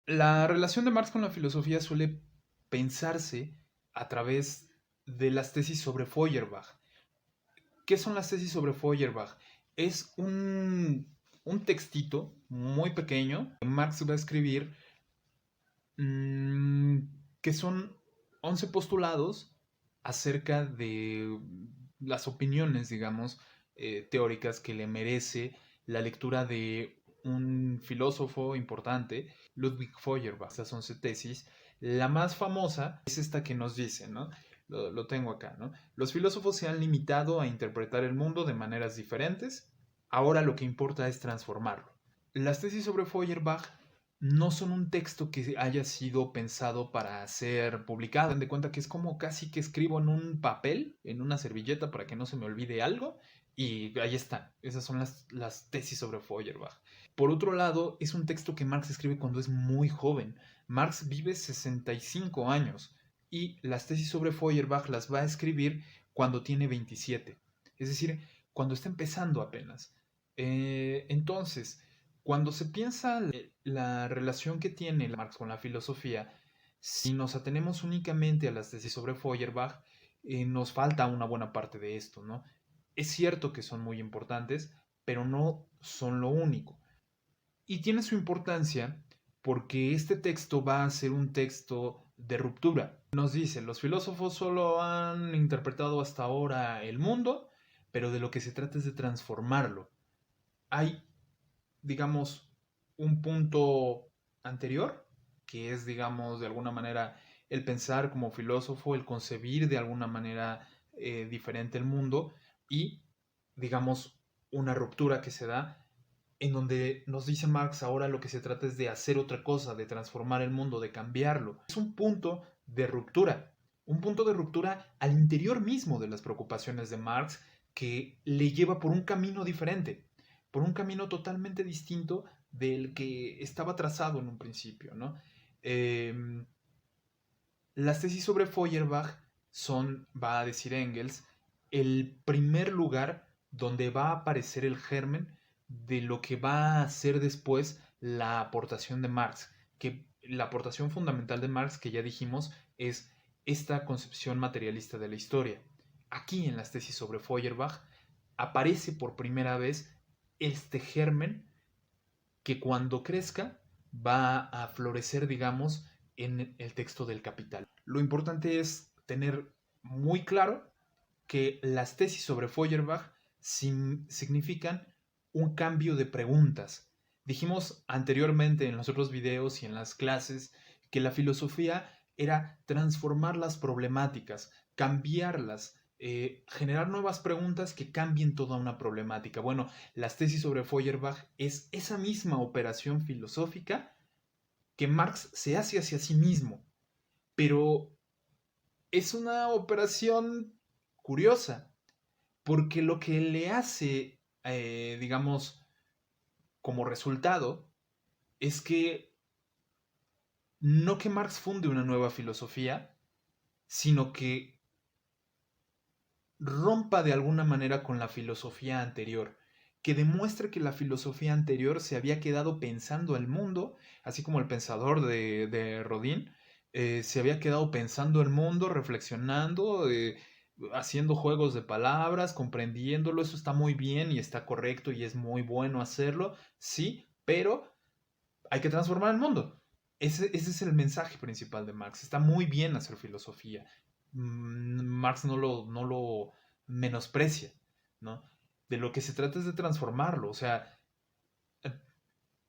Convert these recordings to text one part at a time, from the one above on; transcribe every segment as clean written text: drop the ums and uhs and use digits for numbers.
La relación de Marx con la filosofía suele pensarse a través de las tesis sobre Feuerbach. ¿Qué son las tesis sobre Feuerbach? Es un textito muy pequeño que Marx va a escribir, mmm, que son 11 postulados acerca de las opiniones, digamos, teóricas que le merece la lectura de un filósofo importante, Ludwig Feuerbach. Estas 11 tesis. La más famosa es esta que nos dice, ¿no? Lo tengo acá, ¿no? Los filósofos se han limitado a interpretar el mundo de maneras diferentes. Ahora lo que importa es transformarlo. Las tesis sobre Feuerbach no son un texto que haya sido pensado para ser publicado. Den de cuenta que es como casi que escribo en un papel, en una servilleta para que no se me olvide algo. Y ahí están. Esas son las tesis sobre Feuerbach. Por otro lado, es un texto que Marx escribe cuando es muy joven. Marx vive 65 años y las tesis sobre Feuerbach las va a escribir cuando tiene 27. Es decir, cuando está empezando apenas. Entonces, cuando se piensa la relación que tiene Marx con la filosofía, si nos atenemos únicamente a las tesis sobre Feuerbach, nos falta una buena parte de esto, ¿no? Es cierto que son muy importantes, pero no son lo único. Y tiene su importancia porque este texto va a ser un texto de ruptura. Nos dice, los filósofos solo han interpretado hasta ahora el mundo, pero de lo que se trata es de transformarlo. Hay, digamos, un punto anterior, que es, digamos, de alguna manera el pensar como filósofo, el concebir de alguna manera diferente el mundo y, digamos, una ruptura que se da en donde nos dice Marx ahora lo que se trata es de hacer otra cosa, de transformar el mundo, de cambiarlo. Es un punto de ruptura al interior mismo de las preocupaciones de Marx que le lleva por un camino diferente, por un camino totalmente distinto del que estaba trazado en un principio, ¿no? Eh, las tesis sobre Feuerbach son, va a decir Engels, el primer lugar donde va a aparecer el germen de lo que va a ser después la aportación de Marx, que la aportación fundamental de Marx, que ya dijimos, es esta concepción materialista de la historia. Aquí en las tesis sobre Feuerbach aparece por primera vez este germen que cuando crezca va a florecer, digamos, en el texto del Capital. Lo importante es tener muy claro que las tesis sobre Feuerbach significan un cambio de preguntas. Dijimos anteriormente en los otros videos y en las clases que la filosofía era transformar las problemáticas, cambiarlas, generar nuevas preguntas que cambien toda una problemática. Bueno, las tesis sobre Feuerbach es esa misma operación filosófica que Marx se hace hacia sí mismo, pero es una operación curiosa, porque lo que le hace, digamos, como resultado, es que no que Marx funde una nueva filosofía, sino que rompa de alguna manera con la filosofía anterior, que demuestre que la filosofía anterior se había quedado pensando el mundo, así como el pensador de Rodin, se había quedado pensando el mundo, reflexionando, haciendo juegos de palabras, comprendiéndolo, eso está muy bien y está correcto y es muy bueno hacerlo, sí, pero hay que transformar el mundo. Ese es el mensaje principal de Marx. Está muy bien hacer filosofía. Marx no lo menosprecia, ¿no? De lo que se trata es de transformarlo. O sea,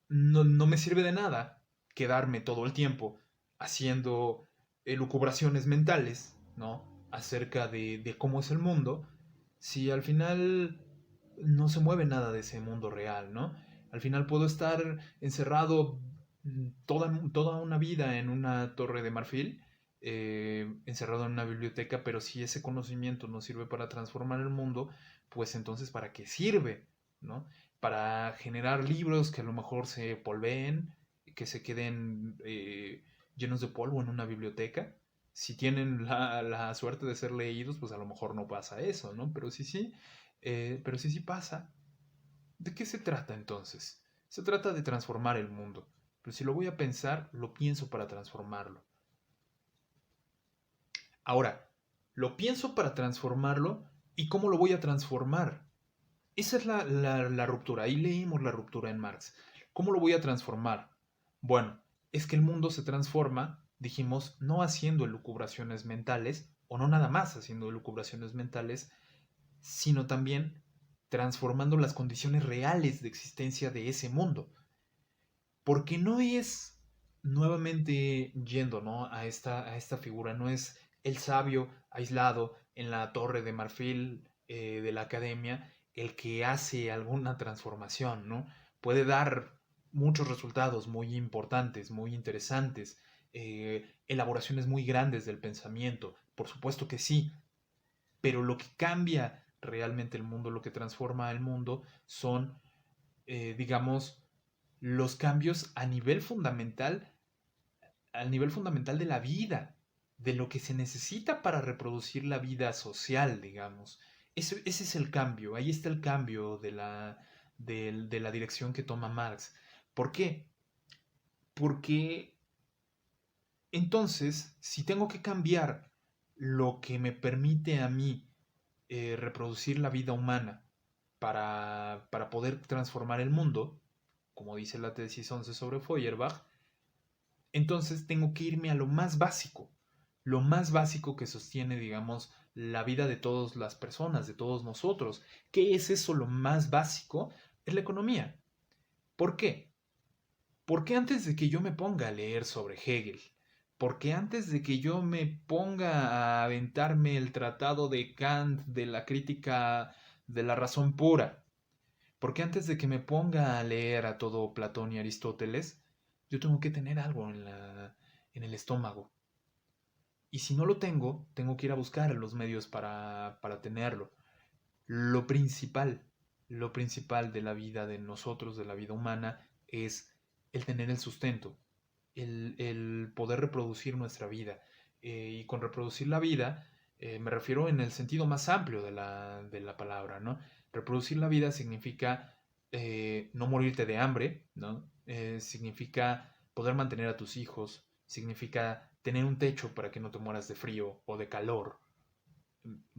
no me sirve de nada quedarme todo el tiempo haciendo elucubraciones mentales, ¿no? Acerca de cómo es el mundo, si al final no se mueve nada de ese mundo real, ¿no? Al final puedo estar encerrado toda una vida en una torre de marfil, encerrado en una biblioteca, pero si ese conocimiento no sirve para transformar el mundo, pues entonces ¿para qué sirve? ¿No? Para generar libros que a lo mejor se polveen, que se queden llenos de polvo en una biblioteca. Si tienen la suerte de ser leídos, pues a lo mejor no pasa eso, ¿no? Pero sí pasa. ¿De qué se trata entonces? Se trata de transformar el mundo. pero si lo voy a pensar, lo pienso para transformarlo. Ahora, lo pienso para transformarlo y ¿cómo lo voy a transformar? Esa es la ruptura. Ahí leímos la ruptura en Marx. ¿Cómo lo voy a transformar? Bueno, es que el mundo se transforma, dijimos, no haciendo elucubraciones mentales, o no nada más haciendo elucubraciones mentales, sino también transformando las condiciones reales de existencia de ese mundo. Porque no es, nuevamente yendo, ¿no?, a esta figura, no es el sabio aislado en la torre de marfil de la academia el que hace alguna transformación, ¿no? Puede dar muchos resultados muy importantes, muy interesantes, elaboraciones muy grandes del pensamiento, por supuesto que sí, pero lo que cambia realmente el mundo, lo que transforma el mundo, son, digamos, los cambios a nivel fundamental de la vida, de lo que se necesita para reproducir la vida social, digamos. Ese es el cambio, ahí está el cambio de la dirección que toma Marx. ¿Por qué? Porque entonces, si tengo que cambiar lo que me permite a mí reproducir la vida humana para poder transformar el mundo, como dice la tesis 11 sobre Feuerbach, entonces tengo que irme a lo más básico que sostiene, digamos, la vida de todas las personas, de todos nosotros. ¿Qué es eso lo más básico? Es la economía. ¿Por qué? Porque antes de que yo me ponga a leer sobre Hegel, porque antes de que yo me ponga a aventarme el tratado de Kant de la crítica de la razón pura, porque antes de que me ponga a leer a todo Platón y Aristóteles, yo tengo que tener algo en el estómago. Y si no lo tengo que ir a buscar los medios para tenerlo. Lo principal, lo principal de la vida de nosotros, de la vida humana, es el tener el sustento, el poder reproducir nuestra vida. Y con reproducir la vida, me refiero en el sentido más amplio de la palabra, ¿no? Reproducir la vida significa no morirte de hambre, ¿no? Significa poder mantener a tus hijos, significa tener un techo para que no te mueras de frío o de calor,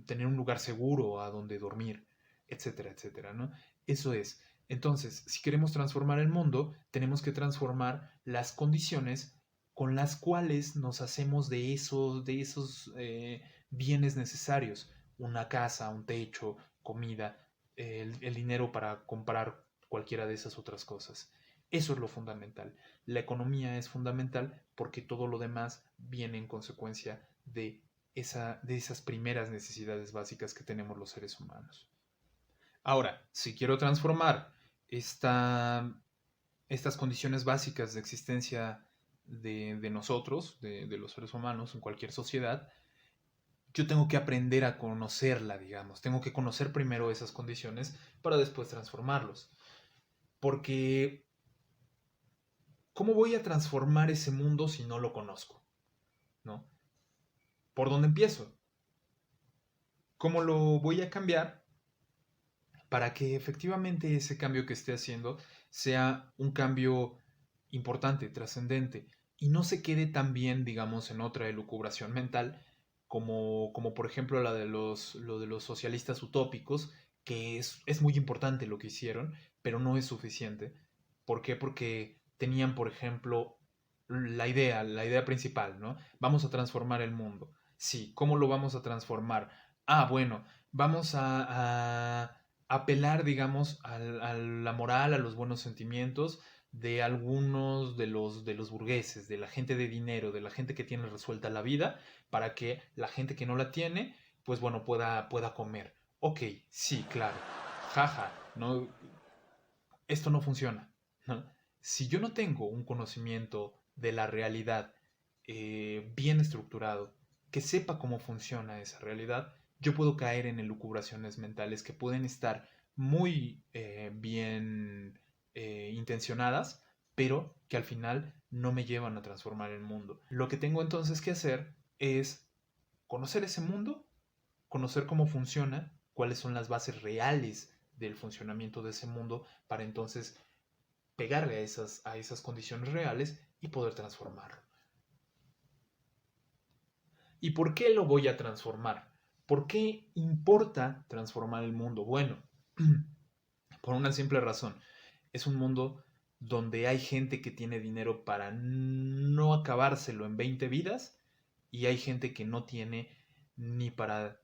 tener un lugar seguro a donde dormir, etcétera, etcétera, ¿no? Eso es. Entonces, si queremos transformar el mundo, tenemos que transformar las condiciones con las cuales nos hacemos de esos bienes necesarios. Una casa, un techo, comida, el dinero para comprar cualquiera de esas otras cosas. Eso es lo fundamental. La economía es fundamental porque todo lo demás viene en consecuencia de esas primeras necesidades básicas que tenemos los seres humanos. Ahora, si quiero transformar estas condiciones básicas de existencia de nosotros, de los seres humanos en cualquier sociedad, yo tengo que aprender a conocerla, digamos. Tengo que conocer primero esas condiciones para después transformarlos. Porque, ¿cómo voy a transformar ese mundo si no lo conozco? ¿No? ¿Por dónde empiezo? ¿Cómo lo voy a cambiar para que efectivamente ese cambio que esté haciendo sea un cambio importante, trascendente, y no se quede también, digamos, en otra elucubración mental, como por ejemplo lo de los socialistas utópicos, que es muy importante lo que hicieron, pero no es suficiente. ¿Por qué? Porque tenían, por ejemplo, la idea principal, ¿no? Vamos a transformar el mundo. Sí, ¿cómo lo vamos a transformar? Ah, bueno, vamos a apelar, digamos, a la moral, a los buenos sentimientos de algunos de los burgueses, de la gente de dinero, de la gente que tiene resuelta la vida, para que la gente que no la tiene, pues bueno, pueda comer. Ok, sí, claro. Jaja, no, esto no funciona, ¿no? Si yo no tengo un conocimiento de la realidad bien estructurado, que sepa cómo funciona esa realidad, yo puedo caer en elucubraciones mentales que pueden estar muy bien intencionadas, pero que al final no me llevan a transformar el mundo. Lo que tengo entonces que hacer es conocer ese mundo, conocer cómo funciona, cuáles son las bases reales del funcionamiento de ese mundo, para entonces pegarle a esas condiciones reales y poder transformarlo. ¿Y por qué lo voy a transformar? ¿Por qué importa transformar el mundo? Bueno, por una simple razón. Es un mundo donde hay gente que tiene dinero para no acabárselo en 20 vidas y hay gente que no tiene ni para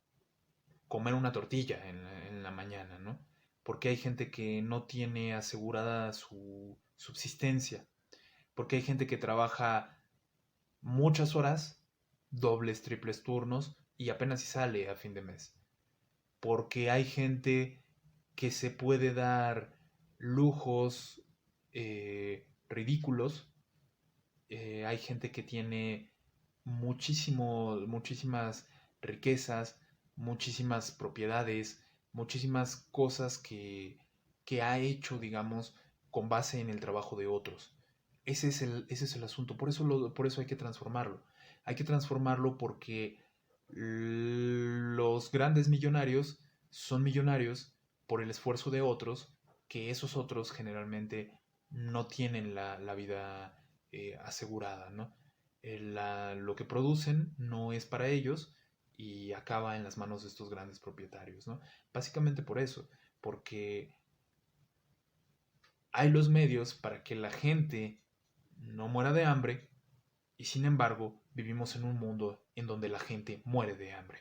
comer una tortilla en la mañana, ¿no? Porque hay gente que no tiene asegurada su subsistencia, porque hay gente que trabaja muchas horas, dobles, triples turnos, y apenas si sale a fin de mes. Porque hay gente que se puede dar lujos ridículos. Hay gente que tiene muchísimas riquezas, muchísimas propiedades, muchísimas cosas que ha hecho, digamos, con base en el trabajo de otros. Ese es el asunto. Por eso hay que transformarlo. Hay que transformarlo porque los grandes millonarios son millonarios por el esfuerzo de otros, que esos otros generalmente no tienen la vida asegurada, ¿no? Lo que producen no es para ellos y acaba en las manos de estos grandes propietarios, ¿no? Básicamente por eso, porque hay los medios para que la gente no muera de hambre y sin embargo vivimos en un mundo en donde la gente muere de hambre.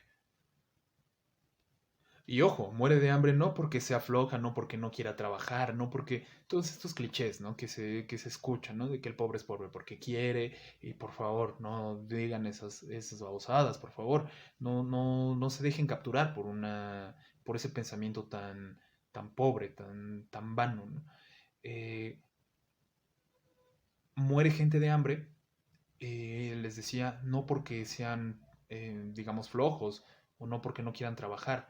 Y ojo, muere de hambre no porque sea floja, no porque no quiera trabajar, no porque todos estos clichés, ¿no? Que se escuchan, ¿no? De que el pobre es pobre porque quiere y por favor, no digan esas babosadas, por favor, no se dejen capturar por ese pensamiento tan pobre, tan vano, ¿no? Eh, Muere gente de hambre, les decía, no porque sean, digamos, flojos o no porque no quieran trabajar,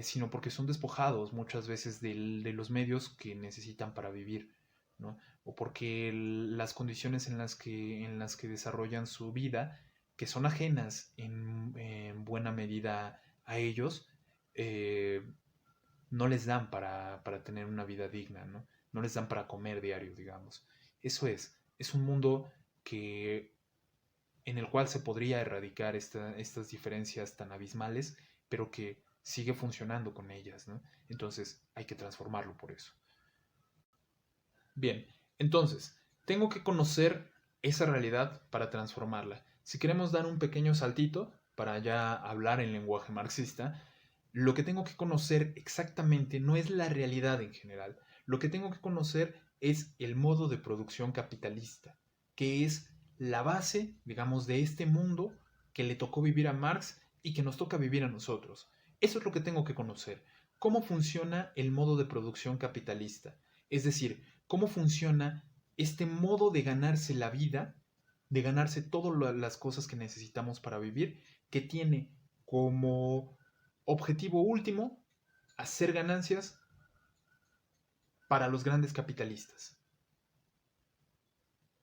sino porque son despojados muchas veces de los medios que necesitan para vivir, ¿no? O porque las condiciones en las que desarrollan su vida, que son ajenas en buena medida a ellos, eh, no les dan para tener una vida digna, ¿no? No les dan para comer diario, digamos. Eso es un mundo que en el cual se podría erradicar estas diferencias tan abismales, pero que sigue funcionando con ellas, ¿no? Entonces hay que transformarlo por eso. Bien, entonces, tengo que conocer esa realidad para transformarla. Si queremos dar un pequeño saltito para ya hablar en lenguaje marxista, lo que tengo que conocer exactamente no es la realidad en general. Lo que tengo que conocer es el modo de producción capitalista, que es la base, digamos, de este mundo que le tocó vivir a Marx y que nos toca vivir a nosotros. Eso es lo que tengo que conocer. ¿Cómo funciona el modo de producción capitalista? Es decir, cómo funciona este modo de ganarse la vida, de ganarse todas las cosas que necesitamos para vivir, que tiene como objetivo último hacer ganancias para los grandes capitalistas.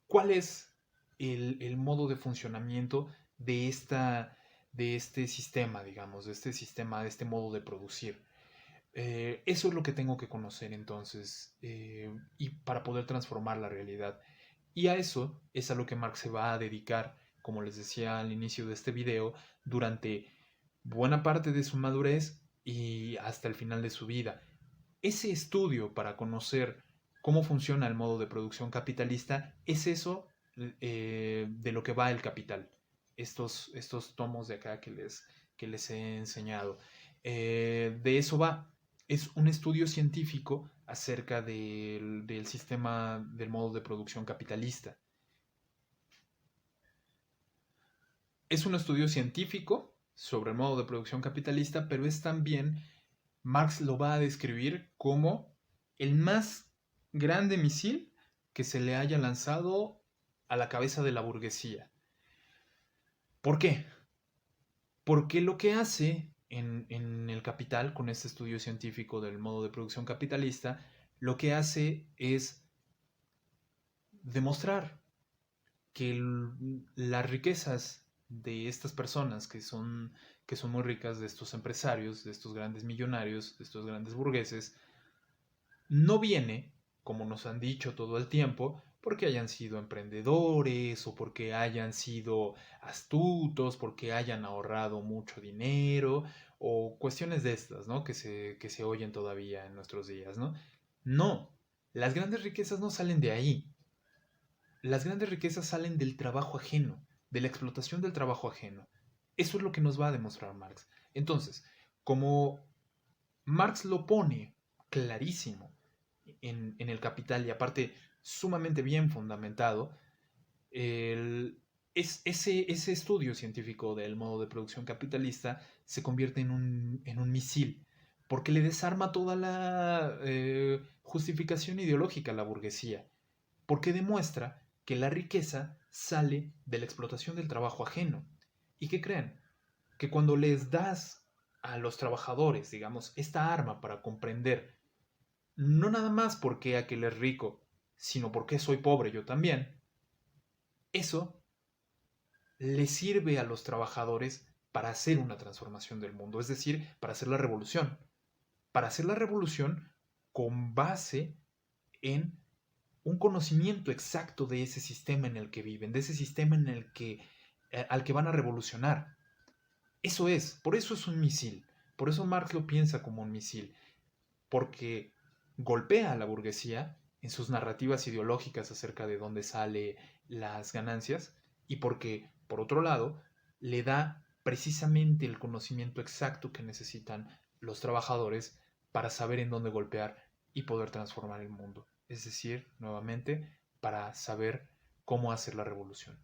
¿Cuál es el modo de funcionamiento de este sistema, digamos, de este modo de producir? Eso es lo que tengo que conocer entonces y para poder transformar la realidad. Y a eso es a lo que Marx se va a dedicar, como les decía al inicio de este video, durante buena parte de su madurez y hasta el final de su vida. Ese estudio para conocer cómo funciona el modo de producción capitalista es eso de lo que va el capital. Estos tomos de acá que les he enseñado. De eso va. Es un estudio científico acerca del sistema del modo de producción capitalista. Es un estudio científico sobre el modo de producción capitalista, pero es también, Marx lo va a describir como el más grande misil que se le haya lanzado a la cabeza de la burguesía. ¿Por qué? Porque lo que hace en el Capital, con este estudio científico del modo de producción capitalista, lo que hace es demostrar que las riquezas de estas personas que son muy ricas, de estos empresarios, de estos grandes millonarios, de estos grandes burgueses, no viene como nos han dicho todo el tiempo, porque hayan sido emprendedores o porque hayan sido astutos, porque hayan ahorrado mucho dinero o cuestiones de estas, ¿no? Que se oyen todavía en nuestros días, ¿no? No, las grandes riquezas no salen de ahí. Las grandes riquezas salen del trabajo ajeno, de la explotación del trabajo ajeno. Eso es lo que nos va a demostrar Marx. Entonces, como Marx lo pone clarísimo en el Capital y aparte sumamente bien fundamentado, el, ese estudio científico del modo de producción capitalista se convierte en un misil, porque le desarma toda la justificación ideológica a la burguesía, porque demuestra que la riqueza sale de la explotación del trabajo ajeno. ¿Y qué creen? Que cuando les das a los trabajadores, digamos, esta arma para comprender, no nada más porque aquel es rico, sino porque soy pobre yo también, eso le sirve a los trabajadores para hacer una transformación del mundo, es decir, para hacer la revolución. Para hacer la revolución con base en un conocimiento exacto de ese sistema en el que viven, de ese sistema al que van a revolucionar. Eso es, por eso es un misil. Por eso Marx lo piensa como un misil, porque golpea a la burguesía en sus narrativas ideológicas acerca de dónde salen las ganancias y porque, por otro lado, le da precisamente el conocimiento exacto que necesitan los trabajadores para saber en dónde golpear y poder transformar el mundo. Es decir, nuevamente, para saber cómo hacer la revolución.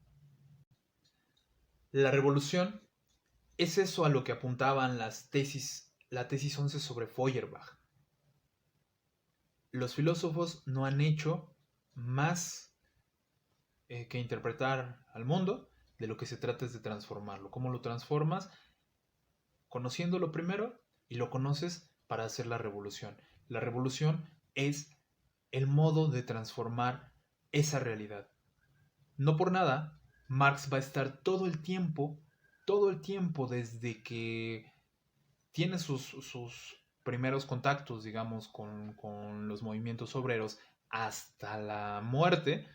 La revolución es eso a lo que apuntaban la tesis 11 sobre Feuerbach. Los filósofos no han hecho más que interpretar al mundo, de lo que se trata es de transformarlo. ¿Cómo lo transformas? Conociéndolo primero y lo conoces para hacer la revolución. La revolución es el modo de transformar esa realidad. No por nada, Marx va a estar todo el tiempo desde que tiene sus primeros contactos, digamos, con los movimientos obreros hasta la muerte,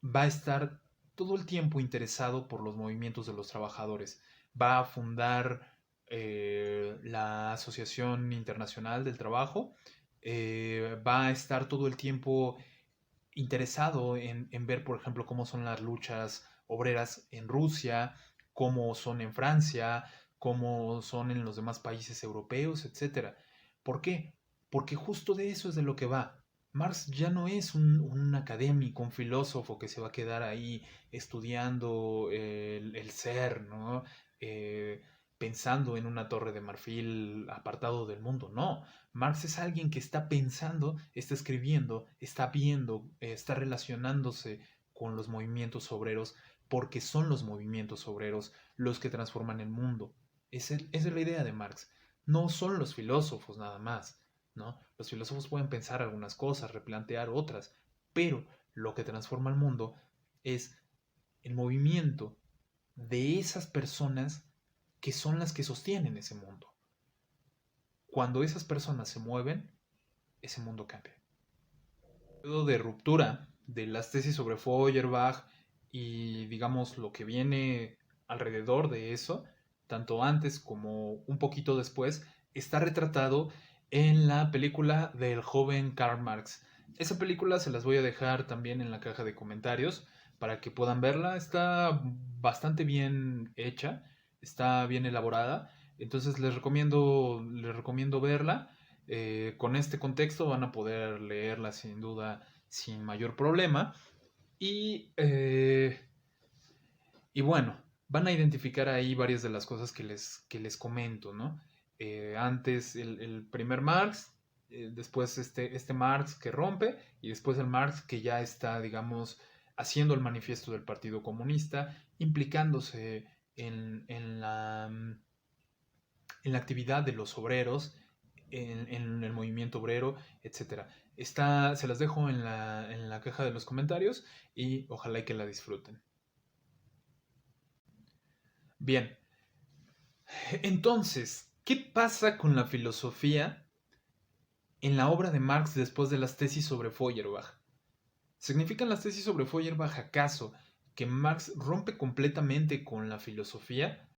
va a estar todo el tiempo interesado por los movimientos de los trabajadores. Va a fundar la Asociación Internacional del Trabajo. Va a estar todo el tiempo interesado en ver, por ejemplo, cómo son las luchas obreras en Rusia, cómo son en Francia, cómo son en los demás países europeos, etcétera. ¿Por qué? Porque justo de eso es de lo que va. Marx ya no es un académico, un filósofo que se va a quedar ahí estudiando el ser, ¿no? Pensando en una torre de marfil apartado del mundo. No, Marx es alguien que está pensando, está escribiendo, está viendo, está relacionándose con los movimientos obreros, porque son los movimientos obreros los que transforman el mundo. Esa es la idea de Marx. No son los filósofos nada más, ¿no? Los filósofos pueden pensar algunas cosas, replantear otras, pero lo que transforma el mundo es el movimiento de esas personas que son las que sostienen ese mundo. Cuando esas personas se mueven, ese mundo cambia. El periodo de ruptura de las tesis sobre Feuerbach y digamos lo que viene alrededor de eso, tanto antes como un poquito después, está retratado en la película del joven Karl Marx. Esa película se las voy a dejar también en la caja de comentarios para que puedan verla. Está bastante bien hecha, está bien elaborada, entonces les recomiendo verla. Con este contexto van a poder leerla sin duda sin mayor problema. Y bueno, van a identificar ahí varias de las cosas que les comento, ¿no? Antes el primer Marx, después este Marx que rompe y después el Marx que ya está, digamos, haciendo el manifiesto del Partido Comunista, implicándose en la actividad de los obreros, en el movimiento obrero, etcétera. Se las dejo en la caja de los comentarios y ojalá que la disfruten. Bien, entonces, ¿qué pasa con la filosofía en la obra de Marx después de las tesis sobre Feuerbach? ¿Significan las tesis sobre Feuerbach acaso que Marx rompe completamente con la filosofía?